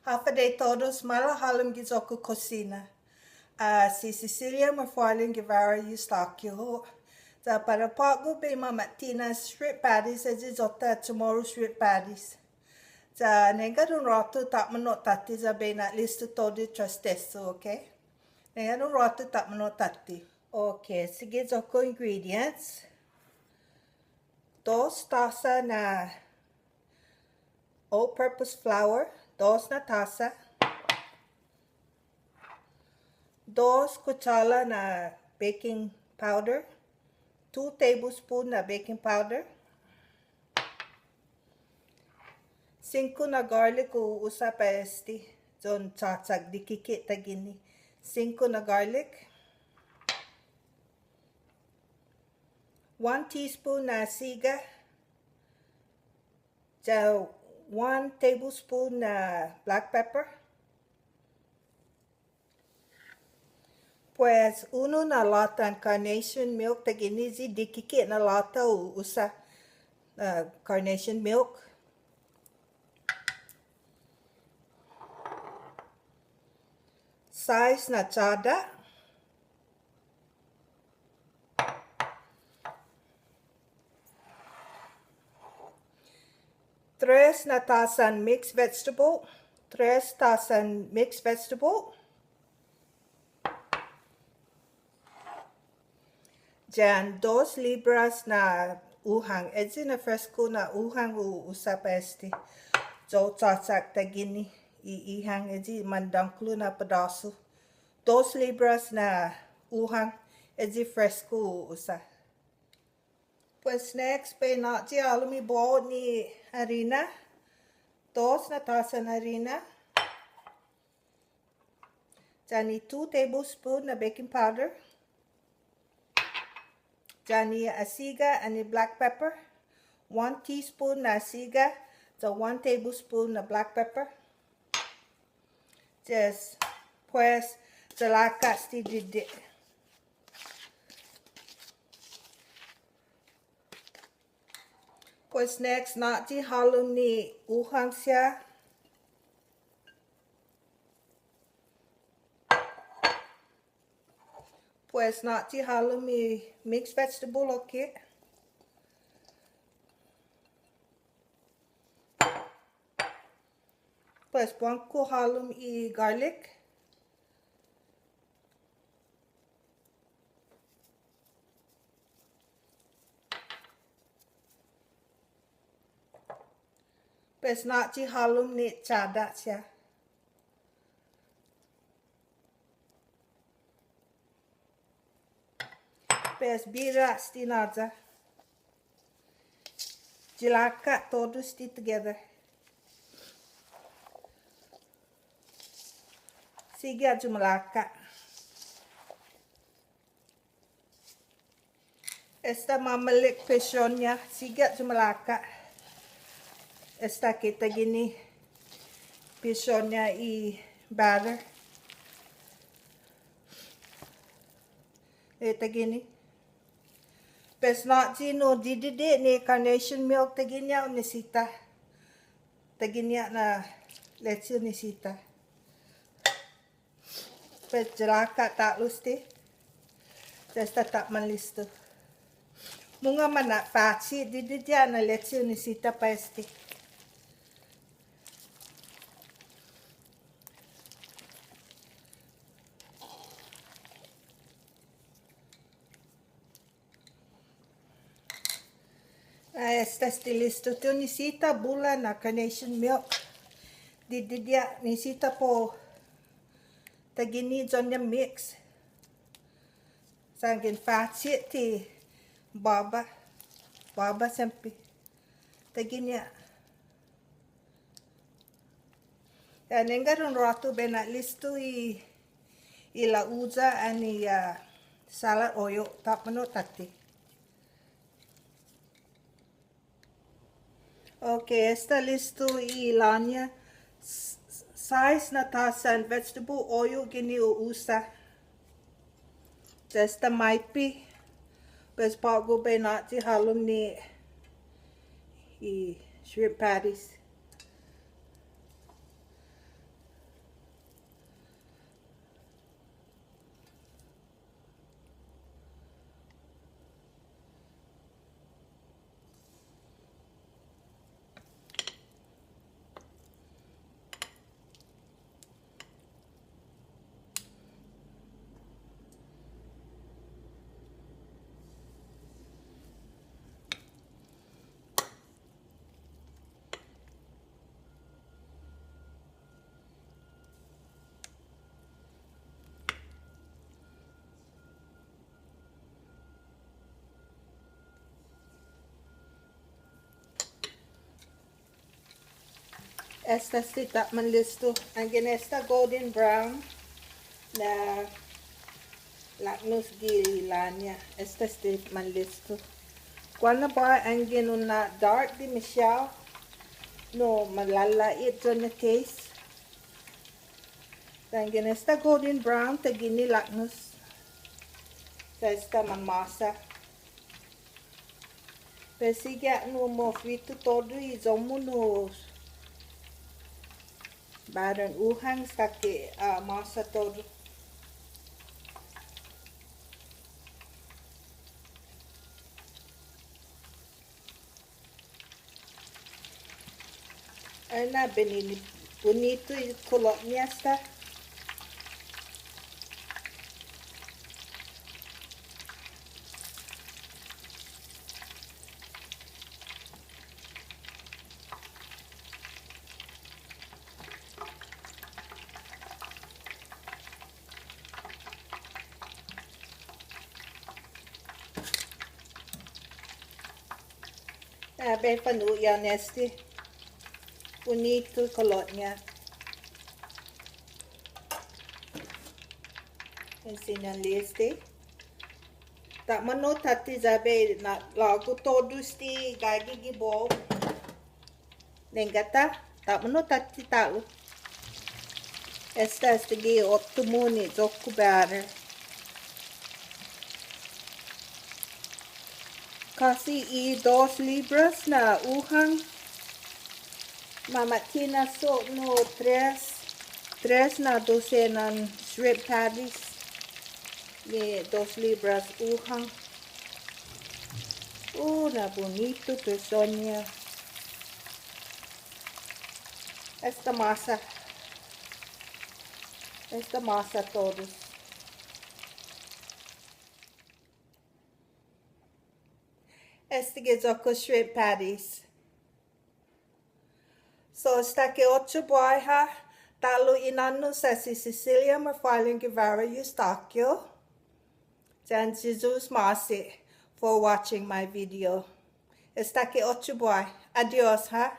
Hafa de todos, malahalam gizoku cocina. Si Cecilia Mafualing Guevara Eustáquio. Para pago be Martina's Shrimp Patties as is otta tomorrow Shrimp Patties. Nengadun rotu tak menot tati be at least todo trastesso, okay? Nengadun rotu tak menot tati. Okay, sige zoko ingredients. 2 taza na all-purpose flour, 2 na taza. 2 cuchara na baking powder, 2 tablespoons na baking powder, 5 na garlic usa pa este, zon tsatsag dikikit tagini, 5 na garlic, 1 teaspoon na siga, 1 tablespoon na black pepper, pues uno na lata carnation milk taginizi dikikit na lata usa carnation milk. Size na chada. Tres na tasan mixed vegetable. 3 tasan mixed vegetable. Jan 2 libras na uhang. Edzi na fresco na uhang usa pa este. So tsasak tagini ihang edzi mandangklu na pedaso. 2 libras na uhang edzi fresco usa. Pues next pe naji alumi bo ni harina. 2 na tasan harina. Jani 2 tablespoons na baking powder. Jani asiga ani black pepper. 1 teaspoon na asiga. So 1 tablespoon na black pepper. Just pues salakat sti didik. Pues next naji halum ni uhang siya. Pues naji halum ni mixed vegetable, okay. Pues bangko halum I garlic. Pues naji halum ni chada siya. Pues bira sti naza. Jilaka todo sti together. Sige aju melaka. Esta mamelik pesionnya. Sige aju melaka. Esta kita gini pesionnya I batter. Ita gini. Pes naji no didide ni carnation milk taginya unisita. Taginya na let's unisita. Pes jelaka tak lusti. Testa tak manlisto. Munga mana faci didide na let's unisita pasti. Esta listo. Tu nisita bula na carnation milk. Dididia nisita po tagini zonya mix. Sangin faci ti baba. Baba sempi. Taginya. Dan engaron ratu bena listo ila uza ani salad oyo tak menot tati. Okay, está listo ilanya. Size na tasan vegetable oil gini usa. Esta maipi. Pues pago be nati halum ni shrimp patties. Esta está listo. Angin esta golden brown na laknos gilanya. Esta está listo. Cuando ba angin una dark di Michelle, no malalait on the taste. Angin esta golden brown tagini laknos. Sa esta masa. Pesiga no mo frito todo e zomo no baran uhang sa que masa todo. Ana benini bonito e colotnia esta. Bem panuya neste bonito colotnia. Ensinan este. Tak mano tati zabe na lago todo sti gagi gibo. Nengata tak mano tati talo. Esta gi 8 muni zocco bere. Casi e 2 libras na uhang. Mamatina so no 3 na docenan shrimp patties. De 2 libras uhang. Na bonito personia. Esta masa todos. Este que zoco shrimp patties. So sta que 8 boiha. Talo inanno sa si Sicilia ma filing Guevara Eustachio. Jan Jesus Masi for watching my video. Esta que 8 boy. Adios, ha?